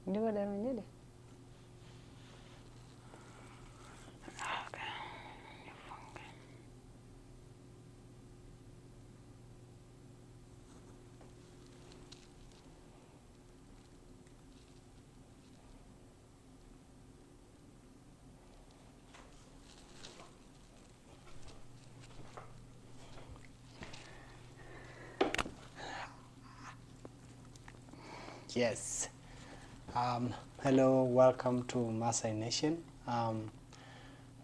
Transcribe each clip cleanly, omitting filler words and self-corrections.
Ndivyo daro nyede. Yes. Hello, welcome to Maasai Nation.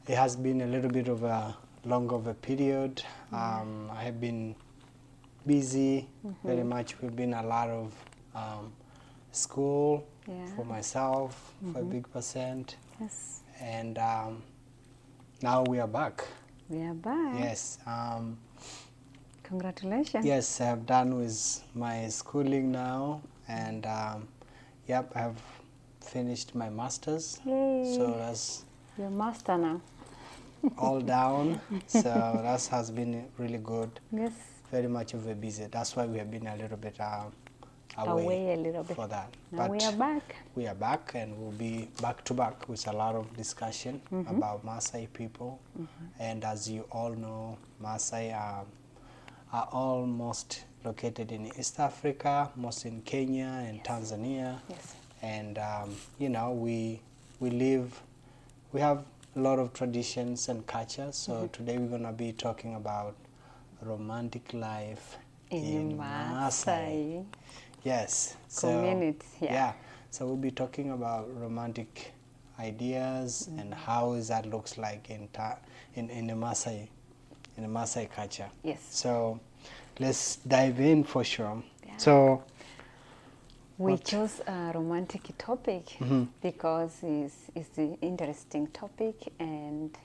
It has been a little bit of a long of a period. I have been busy very much. We've been a lot of school for myself, for a big percent. Yes. And now we are back. We are back. Yes. Congratulations. Yes, I have done with my schooling now, and yep, I have finished my master's. Yay. So that's You're master now. all down. So that has been really good. Yes. Very much of a busy. That's why we have been a little bit Away a little bit for that. Now we are back. We are back, and we'll be back to back with a lot of discussion about Maasai people. And as you all know, Maasai are almost located in East Africa, most in Kenya and Tanzania. Yes. And you know, we have a lot of traditions and culture. So today we're gonna be talking about romantic life in Maasai. Yes. Community. Yeah. So we'll be talking about romantic ideas and how that looks like in the Maasai culture. Yes. So let's dive in for sure. Yeah. So we chose a romantic topic because it's an interesting topic and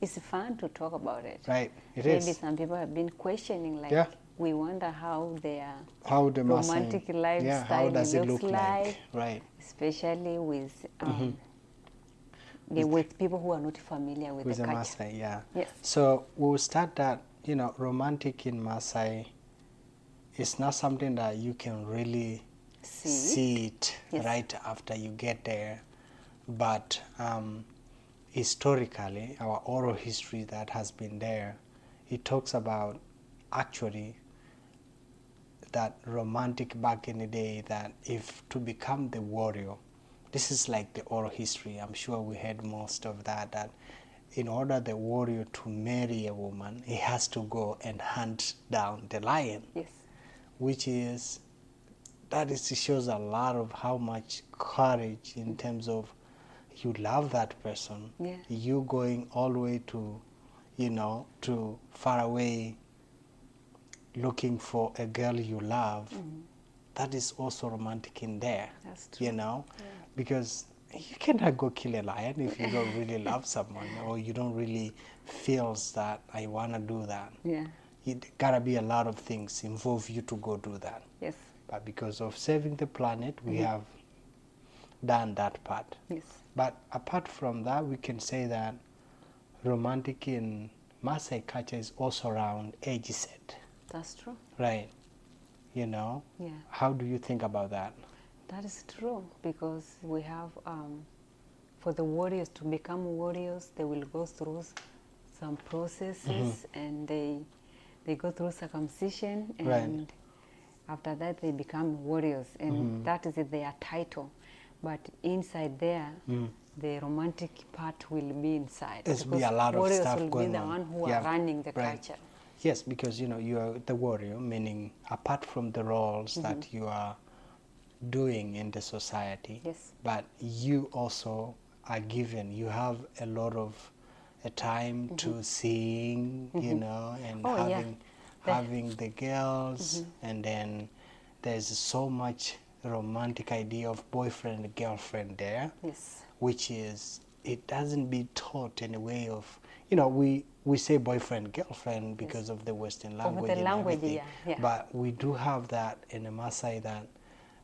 it's fun to talk about it. right, it Maybe is. some people have been questioning, like, Yeah. we wonder how their How the romantic Maasai, lifestyle how does it looks look like? Right. especially with with people who are not familiar with With the the culture. Maasai, yeah. Yes. So we'll start that, you know, romantic in Maasai is not something that you can really see it Yes. right after you get there. But historically, our oral history that has been there, it talks about actually that romantic back in the day, that if to become the warrior, this is like the oral history, I'm sure we heard most of that in order the warrior to marry a woman, he has to go and hunt down the lion. Yes. Which is, it shows a lot of how much courage in terms of you love that person. Yeah. You going all the way to, you know, to far away looking for a girl you love. That is also romantic in there. That's true. You know, because you cannot go kill a lion if you don't really love someone, or you don't really feel that I want to do that. Yeah. It gotta be a lot of things involve you to go do that. Yes. But because of saving the planet, we have done that part. Yes. But apart from that, we can say that romantic in Maasai culture is also around age set. That's true. Right. You know? Yeah. How do you think about that? That is true, because we have, for the warriors to become warriors, they will go through some processes and they go through circumcision, and Right. after that they become warriors, and that is their title. But inside there, the romantic part will be inside. There's be because a lot of warriors stuff will going be the on. one who Yeah. are running the Right. culture. Yes, because you know you are the warrior, meaning apart from the roles that you are doing in the society, Yes. but you also are given. You have a lot of a time to sing, you know, and Oh, yeah. having the girls, and then there's so much romantic idea of boyfriend and girlfriend there. Yes. Which is, it doesn't be taught in a way of, you know, we say boyfriend girlfriend because of the Western language the and language, everything. yeah. But we do have that in the Maasai, that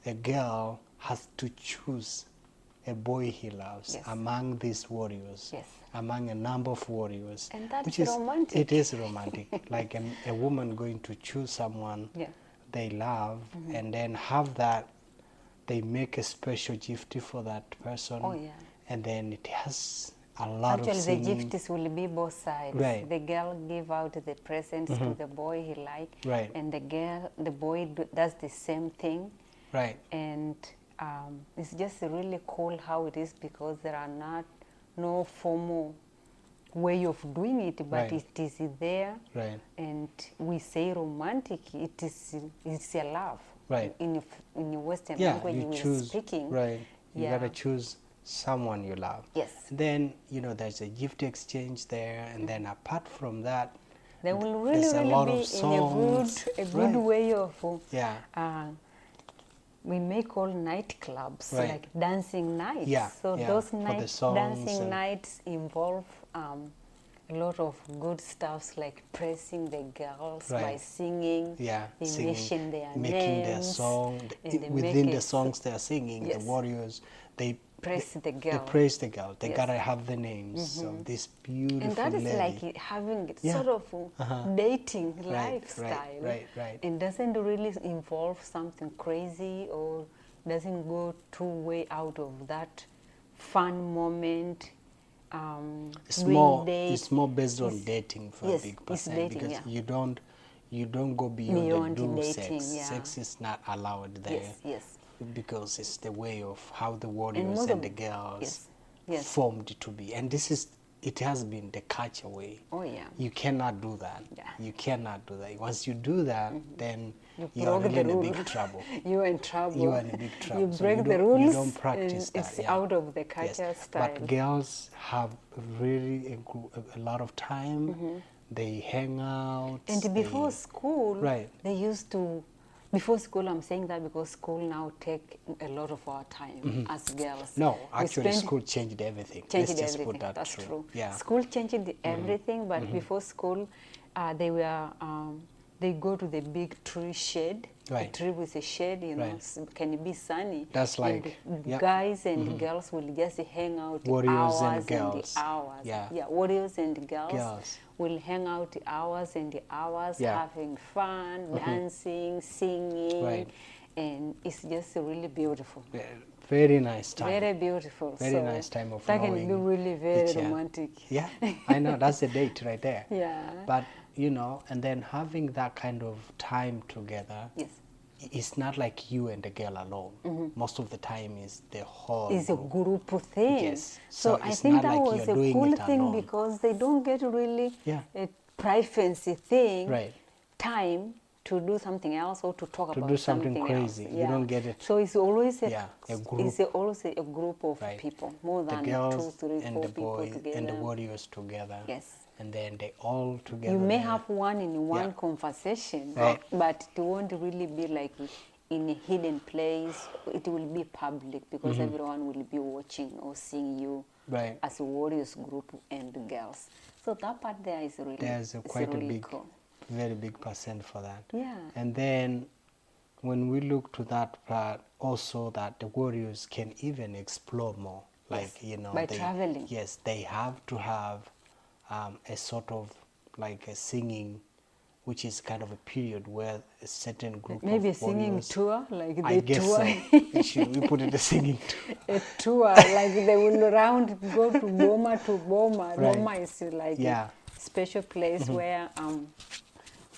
a girl has to choose a boy he loves Yes. among these warriors, Yes. among a number of warriors. And that's which is, romantic. It is romantic, like a woman going to choose someone Yeah. they love, and then have that they make a special gift for that person. Oh, yeah. And then it has a lot Actually, of the singing. gifts will be both sides. Right. The girl give out the presents to the boy he like, Right. and the boy does the same thing. Right. And it's just really cool how it is, because there are no formal way of doing it, but Right. it is there. Right. And we say romantic, it's a love. Right. In your Western Yeah, language you we are choose. speaking. Right. You Yeah. gotta choose someone you love. Yes. Then, there's a gift exchange there, and then apart from that, They will there's really a lot be of songs. in a good Right. way of Yeah. we may call nightclubs, Right. like dancing nights. Yeah, So yeah, those for the night songs dancing and- nights involve a lot of good stuffs, like praising the girls by Right. singing. Yeah, They singing, mention their making their names, song. and they Within make the a songs they're singing, Yes. the warriors, they Praise the they girl. praise the girl. They Yes. gotta have the names of this beautiful And that is lady. like having Yeah. sort of dating Right, lifestyle. right. It doesn't really involve something crazy, or doesn't go too way out of that fun moment. It's doing more date. it's more based on It's- dating for yes, a big it's percent, dating, because yeah. you don't go beyond Beyond the do dating, sex. yeah. Sex is not allowed there. Yes. Because it's the way of how the And warriors most and of- the girls yes. formed to be. And it has been the culture way. Oh, yeah. You cannot do that. Yeah. You cannot do that. Once you do that, then you are broke really in the a big rule. trouble. You're in trouble. You are in a big trouble. You So break the don't- rules. You don't practice and that. It's yeah. out of the Yes. culture style. But girls have really a lot of time. They hang out. And before school, Right. they used to. Before school, I'm saying that because school now take a lot of our time as girls. No, We actually, spend- school changed everything. changed Let's just everything. put that That's true. Yeah. School changed everything, but before school, they go to the big tree shade. Right. The tree with a shade, Right. can be sunny. That's like- and yep. guys and girls will just hang out Warriors and hours girls. hours. Yeah. Warriors and girls, Girls. will hang out hours and hours, Yeah. having fun, dancing, singing, Right. and it's just really beautiful. Yeah, very nice time. Very beautiful. Very so nice time of that can be knowing really very each other. romantic. Yeah, I know. That's the date right there. Yeah. But, and then having that kind of time together, Yes. it's not like you and the girl alone. Most of the time is the whole It's a group. group thing. Yes. So So I it's think not that like was you're a doing cool it thing alone. because they don't get really Yeah. a privacy thing, Right. time to do something else or to talk To about do something else. crazy. You don't get it. So it's always Yeah, a group. It's always a group of Right. people, more The than girls 2, 3, and 4 the people boys together. and the warriors together. Yes. And then they all together. You may there. have one in one Yeah. conversation, Right. but it won't really be like in a hidden place. It will be public because everyone will be watching or seeing you Right. as a warriors group and girls. So that part there is really, There's it's quite really a big, cool. very big percent for that. Yeah. And then when we look to that part, also that the warriors can even explore more. Like, by traveling. Yes, they have to have a sort of like a singing, which is kind of a period where a certain group Maybe a of singing warriors, tour, like they I guess tour. so. We put it a singing tour. A tour, like they will go to Boma to Boma. Right. Boma is like Yeah. a special place where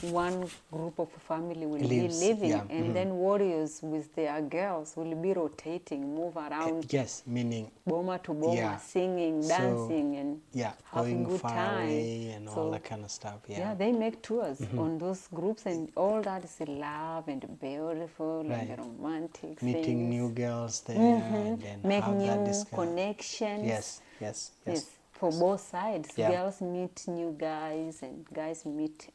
one group of family will Lives, be living, yeah, and then warriors with their girls will be rotating, move around Yes, meaning Boma to Boma, Yeah. singing, So, dancing, and yeah, have a going good far time. away and all So, that kind of stuff. yeah, they make tours on those groups, and all that is love and beautiful Right. and romantic Meeting things. new girls there and then Make have that new discussion. connections. Yes. Yes, for both sides. Yeah. Girls meet new guys, and guys meet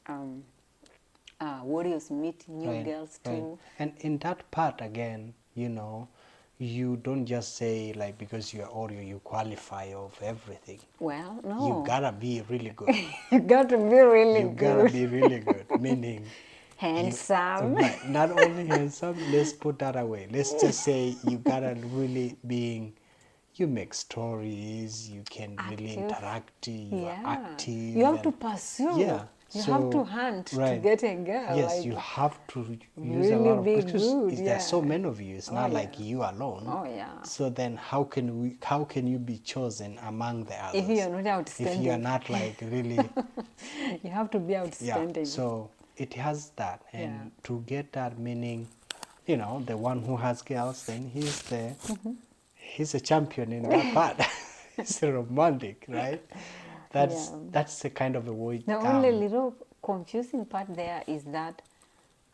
warriors meet new Right, girls right. too. And in that part again, you don't just say like because you're Oreo you qualify of everything. Well, no, You gotta be really good. you got to be really You good, gotta be really good. Meaning handsome. right, not only handsome, let's put that away. Let's just say you gotta really you make stories, you can really Active. interact, you are Yeah, active. you have to and- pursue. Yeah. You have to hunt to right. get a girl. Yes, like, you have to use a really lot of, be because good, there's so yeah. many of you. It's Oh, not like yeah. you alone. Oh, yeah. So then how can you be chosen among the others? If you're not If you are outstanding. not like really You have to be yeah. outstanding. So it has that, and Yeah. to get that meaning, the one who has girls, then he's a champion in that part. He's a romantic, right? That's the kind of a way. The only little confusing part there is that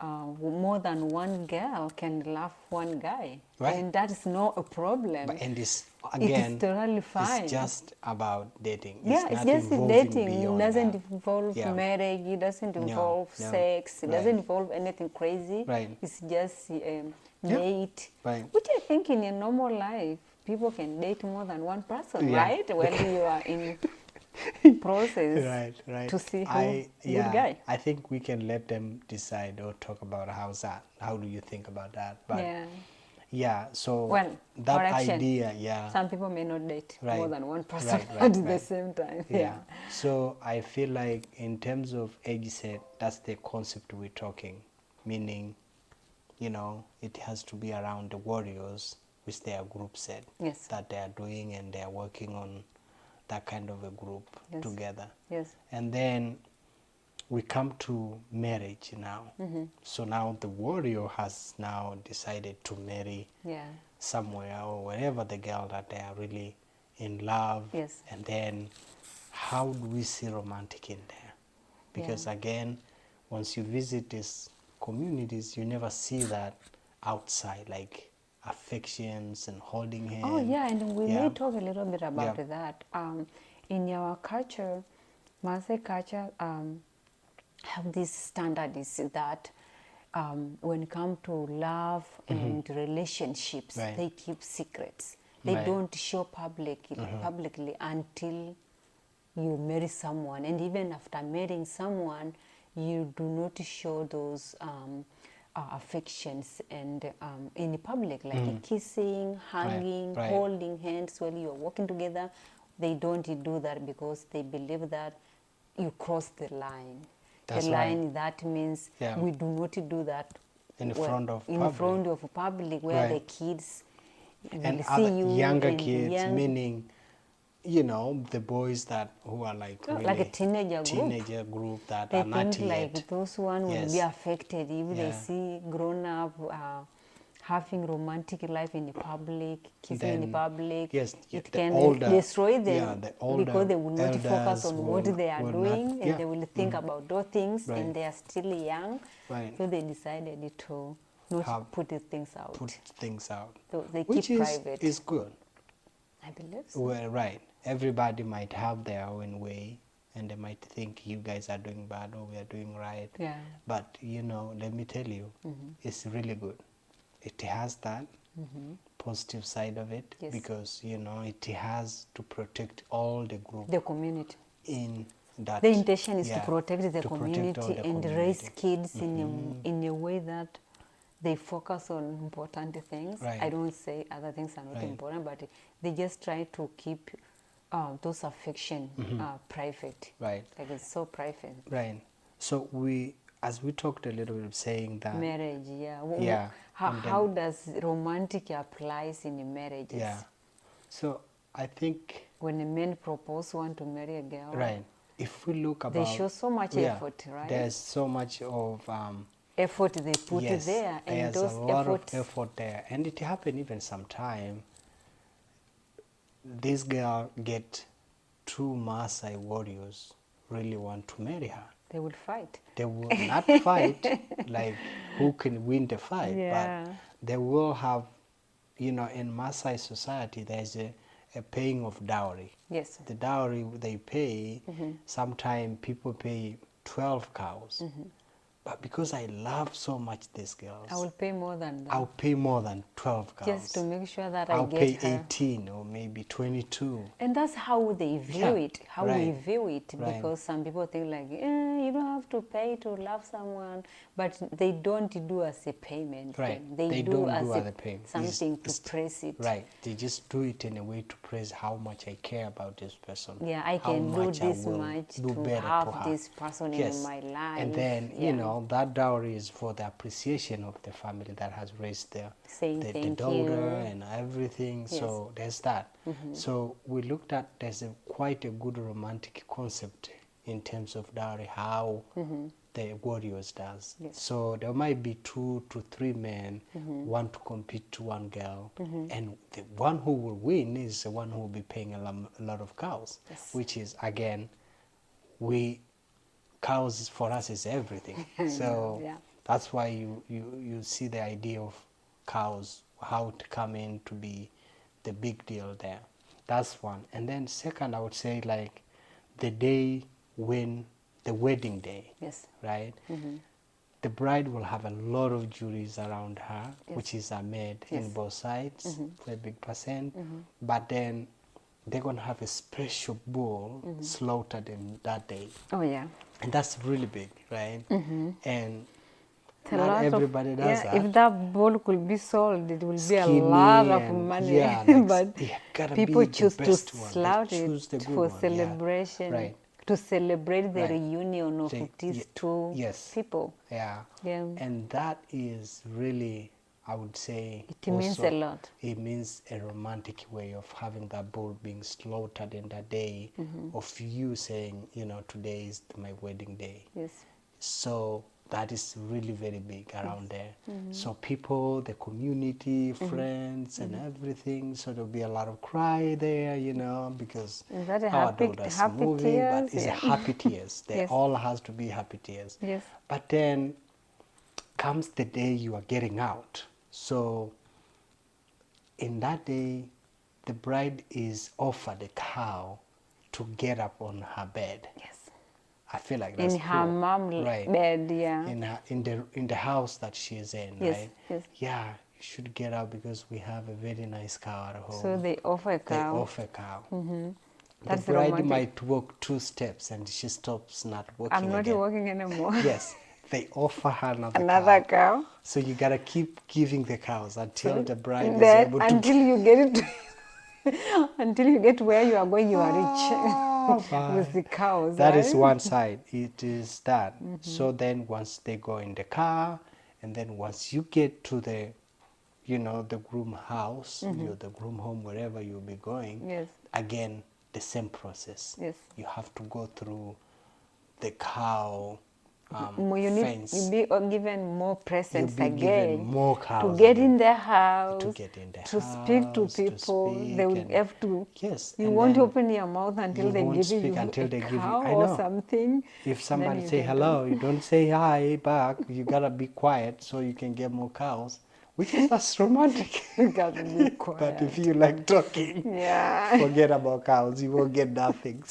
more than one girl can love one guy, Right. and that is not a problem. And it's It is again, totally fine. it's just about dating. Yeah, it's not just involving dating. It beyond doesn't that. involve Yeah. marriage. It doesn't No, involve no. sex. It Right. doesn't involve anything crazy. Right. It's just Yeah. date. Right. Which I think in a normal life, people can date more than one person, Yeah. right? When you are in process Right. to see who good guy. I think we can let them decide or talk about how do you think about that. But Yeah. so Well, that correction. idea, yeah. Some people may not date more Right. than one person Right, at the right. same time. Yeah. So I feel like in terms of age set, that's the concept we're talking, meaning, it has to be around the warriors, which they are group set Yes. that they are doing, and they are working on that kind of a group Yes. together. Yes. And then we come to marriage now. So now the warrior has now decided to marry Yeah. somewhere or wherever the girl that they are really in love. Yes. And then how do we see romantic in there? Because again, once you visit these communities, you never see that outside, like affections and holding hands. Oh yeah, and we Yeah. may talk a little bit about Yeah. that. In our culture, Maasai culture, have this standard is that when it comes to love and relationships, Right. they keep secrets. They Right. don't show publicly until you marry someone, and even after marrying someone, you do not show those affections and in public, like kissing, hugging, right. holding hands while you're walking together. They don't do that because they believe that you cross the line. That's the right. line that means Yeah. we do not do that In front of in public. front of public, where the Right. kids And will other see you younger and kids, young- meaning, the boys who are like really like a teenager group. teenager group that They are not think like yet. those one will be Yes. affected if they Yeah. see grown up having romantic life in the public, kissing in the Then, public. yes, It the can older- destroy them yeah, the older because they will not focus elders on what they are will doing, not- and yeah. they will think about those things, Right. and they are still young. Right. So they decided to not put these things out. Put things out. So they Which keep is, private. is good. I believe so. Well, right. Everybody might have their own way, and they might think you guys are doing bad or we are doing right. Yeah. But, let me tell you, it's really good. It has that positive side of it, Yes. because, it has to protect all the group The community. in that. The intention is yeah, to protect the to protect all community the and community. raise kids in a way that they focus on important things. Right. I don't say other things are not Right. important, but they just try to keep those affection private. Right. Like it's so private. Right. So as we talked a little bit, saying that. Marriage, yeah. Yeah, How does romantic applies in marriages? Yeah. So I think. When a man propose want to marry a girl, Right. If we look about. they show so much effort, right? There's so much of. Effort they put Yes, there, and there's those a lot efforts. of effort there, and it happened even sometime. This girl get two Maasai warriors really want to marry her. They would fight. They will not fight like who can win the fight, Yeah. but they will have, in Maasai society, there's a paying of dowry. Yes. The dowry they pay, sometimes people pay 12 cows. but because I love so much these girls, I will pay more than that. I'll pay more than 12 girls. Just to make sure that I I'll get pay her. 18 or maybe 22. And that's how they view Yeah, it, how we right, view it, right. because some people think like, you don't have to pay to love someone, but they don't do as a payment Right. thing. They do don't as do a, other payment. something to praise it. Right. They just do it in a way to praise how much I care about this person. Yeah, I how can do much I this will much do to better have to her. this person Yes. in my life. And then, yeah. that dowry is for the appreciation of the family that has raised Saying the thank daughter you. and everything. Yes. So there's that. So we looked at, there's quite a good romantic concept in terms of dowry, how the warriors does. Yes. So there might be 2 to 3 men want to compete to one girl, and the one who will win is the one who will be paying a lot of cows. Yes. Which is, again, cows for us is everything. So Yeah. that's why you see the idea of cows, how to come in to be the big deal there. That's one. And then second, I would say, like, the day when the wedding day. Yes. Right? The bride will have a lot of jewelries around her, Yes. which is made Yes. in both sides, a big percent. But then they're going to have a special bull slaughtered in that day. Oh yeah. And that's really big, right? And It's a not lot everybody of, does yeah, that. if that ball could be sold, it will be a Skinny lot of and, money. yeah, like, but it gotta people be the choose to best one. They slaughter choose the it good for one, yeah. celebration, Right. to celebrate the Right. reunion of these two yes. people. Yeah. Yeah. And that is really, I would say, It means a lot. It means a romantic way of having that bull being slaughtered in that day, of you saying, today is my wedding day. Yes. So that is really very big around there. So people, the community, friends, and everything. So there'll be a lot of cry there, because Is that a our happy daughter's happy moving, tears? but it's Yeah. a happy tears. They Yes. all has to be happy tears. Yes. But then comes the day you are getting out. So in that day, the bride is offered a cow to get up on her bed. Yes. I feel like that's In her cool. mom Right. bed, yeah. In the house that she is in, Yes, right? yes. Yeah, you should get up because we have a very nice cow at home. So they offer a They cow. offer a cow. That's the bride romantic. might walk 2 steps and she stops not walking I'm not again. working anymore. Yes, they offer her Another cow. So you gotta keep giving the cows until the bride is Then able to. until you get it, until you get where you are going, you are rich with the cows. That right? is one side. It is that. So then once they go in the car, and then once you get to the, the groom house, the groom home, wherever you'll be going, Yes. again, the same process. Yes. You have to go through the cow You fence. be given more presents You'll be again given more cows to get again. in their house, To get in the to speak to house, to people. speak They will and- have to. Yes, You and won't then open your mouth until you they won't give speak you until a they give you- cow I or know. something. If Then somebody you say can hello, you don't say hi back. You gotta be quiet so you can get more cows, which is that's romantic. You gotta be But if quiet. you like talking, Yeah. forget about cows. You won't get nothing.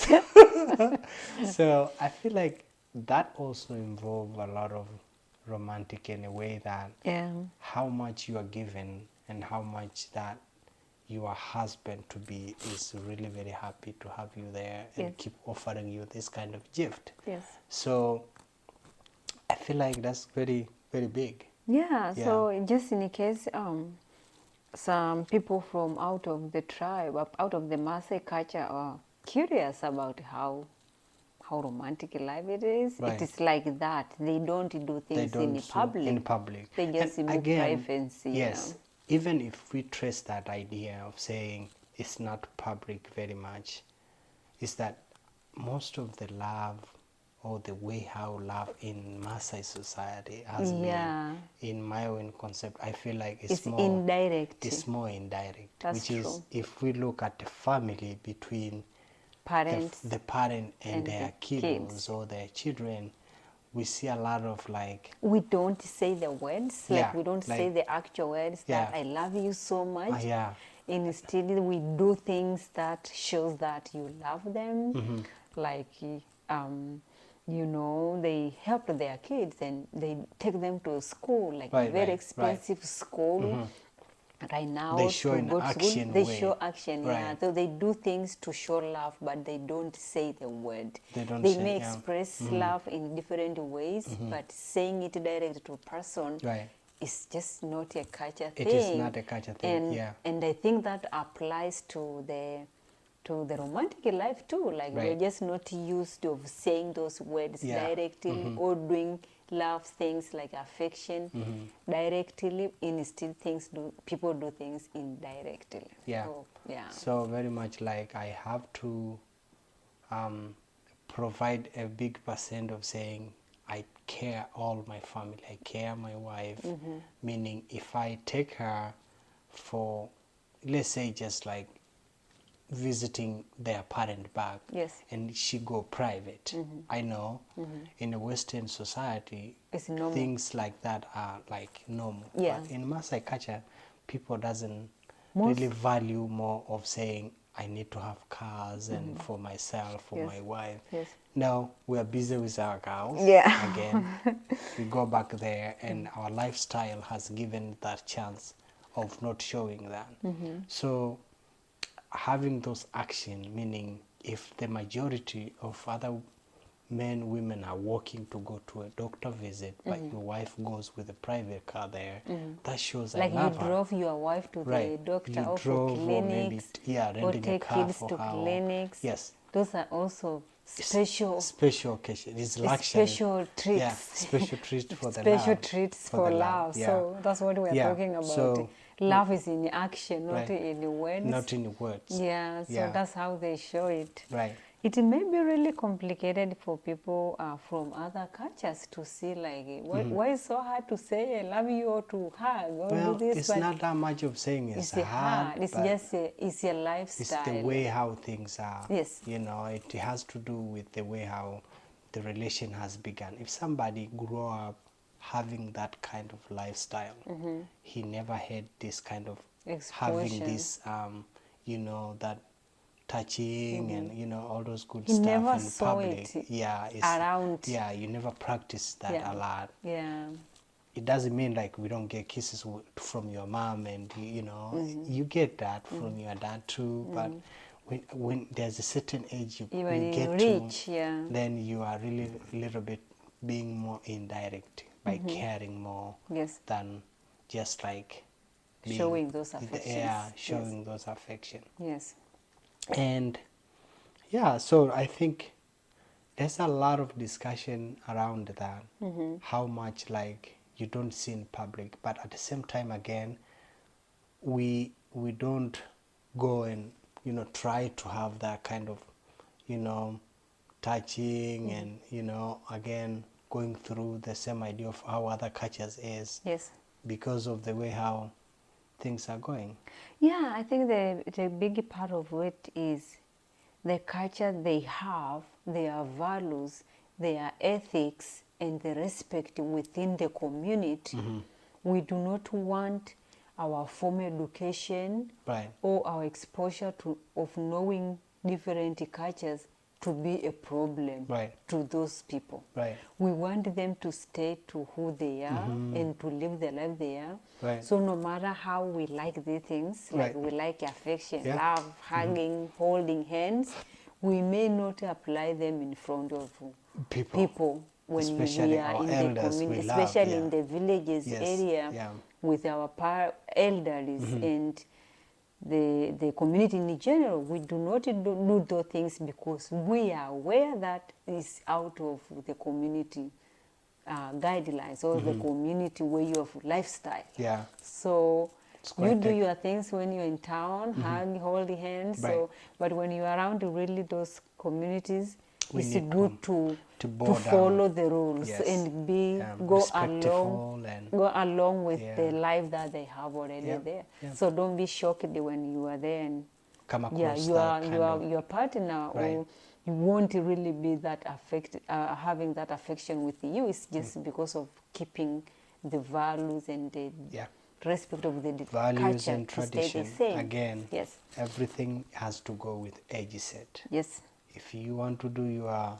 So I feel like that also involves a lot of romantic in a way that Yeah. how much you are given and how much that your husband to be is really very happy to have you there and Yes. keep offering you this kind of gift. Yes. So I feel like that's very, very big. Yeah, Yeah. so just in case some people from out of the tribe, out of the Maasai culture are curious about how romantic life it is, Right. it is like that. They don't do They things don't in public. in public. They just And move again, privacy. yes, even if we trace that idea of saying it's not public very much, is that most of the love or the way how love in Maasai society has Yeah. been, in my own concept, I feel like It's more indirect. It's more indirect, That's which is true. if we look at the family between Parents. the parent and and their the kiddos kids. or their children, we see a lot of like, We don't say the words, like Yeah, we don't say like- the actual words that Yeah. I love you so much. yeah. Instead, we do things that shows that you love them, Mm-hmm. like you know, they help their kids and they take them to school, like Right, very right, expensive school. Right now, They show to in go to school, action they way. show action, yeah. Right. So they do things to show love, but they don't say the word. They don't They say, may yeah. express love in different ways, but saying it direct to a person Right. is just not a culture thing. It is not a culture thing, and, yeah. And I think that applies to the romantic life too. Like we're Right. just not used of saying those words Yeah. directly or doing love things like affection directly. Instead, people do things indirectly. Yeah. So, yeah. So very much like I have to provide a big percent of saying I care all my family, I care my wife, meaning if I take her for, let's say, just like visiting their parent back, Yes. and she go private, I know in a Western society It's normal. things like that are like normal. Yeah. But in Maasai culture, people doesn't Most- really value more of saying I need to have cars and for myself, for Yes. my wife. Yes. Now we are busy with our girls. Yeah. Again, we go back there, and our lifestyle has given that chance of not showing that. So having those action, meaning if the majority of other men, women are walking to go to a doctor visit, but your wife goes with a private car there, that shows Like I you love her. drove your wife to the Right. doctor You or for drove or maybe, clinics, yeah, or renting a take car kids for to her. clinics. Yes. Those are also special Special occasion. It's luxury. special treats. Yeah, special treats for the Special love. treats for for the love. Yeah. So that's what we're Yeah. talking about. So, Love is in action, not right. in words. Not in words. Yeah, so Yeah. that's how they show it. Right. It may be really complicated for people from other cultures to see, like, why is so hard to say I love you or to hug or Well, do this? it's but not that much of saying it's it's hard. hard. It's but just it's a it's lifestyle. the way how things are. Yes. You know, it has to do with the way how the relation has begun. If somebody grew up having that kind of lifestyle, he never had this kind of having Exposure. this, you know, that touching and you know all those good He stuff never in saw public. it Yeah, it's, around. yeah, you never practice that Yeah. a lot. Yeah. It doesn't mean like we don't get kisses from your mom, and you know you get that from your dad too. But when there's a certain age you When you get reach, to, yeah. then you are really a little bit being more indirect by caring more Yes. than just like being, Showing those affections. Yeah, Yes. showing those affection. Yes. And yeah, so I think there's a lot of discussion around that, how much like you don't see in public, but at the same time again we don't go and you know try to have that kind of you know touching and you know again going through the same idea of how other cultures is, Yes. because of the way how things are going. Yeah, I think the big part of it is the culture they have, their values, their ethics, and the respect within the community. We do not want our formal education Right. or our exposure of knowing different cultures to be a problem Right. to those people. Right. We want them to stay to who they are and to live the life they are. Right. So no matter how we like these things, like Right. we like affection, Yeah. love, hugging, holding hands, we may not apply them in front of people when Especially we are our in the elders we community, love, especially yeah. in the villages Yes, area yeah. with our elderlies and the community in general. We do not do those things because we are aware that it's out of the community guidelines or the community way of lifestyle. Yeah. So It's you quite do tech- your things when you're in town, hug, hold hands. Right. So, but when you're around really those communities, We it's need good to to bow down. follow the rules Yes. and be Respectful and go along with Yeah. the life that they have already Yeah, there. yeah. So don't be shocked when you are there and come across yeah, that kind of your partner Right. or you won't really be that having that affection with you. It's just because of keeping the values and the Yeah. respect of the values culture and to stay tradition. the same. Again, Yes. everything has to go with age set. Yes. If you want to do your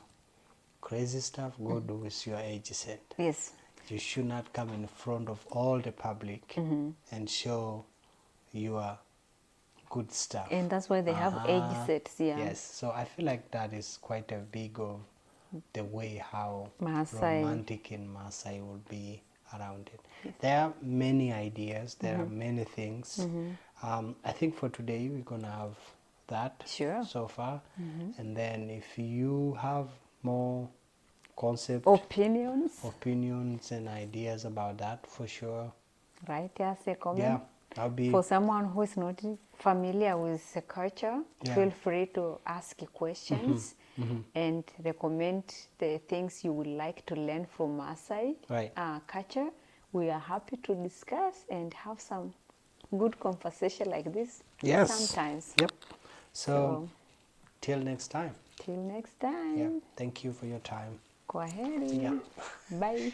crazy stuff, go do with your age set. Yes. You should not come in front of all the public and show your good stuff. And that's why they have age sets, yeah. Yes, so I feel like that is quite a big of the way how Maasai. romantic in Maasai would be around it. Yes. There are many ideas, there are many things. I think for today we're gonna have that so far, and then if you have more concept opinions and ideas about that, for sure, write us a comment. Yeah, I'll be for someone who is not familiar with the culture. Feel free to ask questions and recommend the things you would like to learn from Maasai culture. We are happy to discuss and have some good conversation like this sometimes. Yep. So till next time. Till next time. Yeah. Thank you for your time. Go ahead. Yeah. Bye.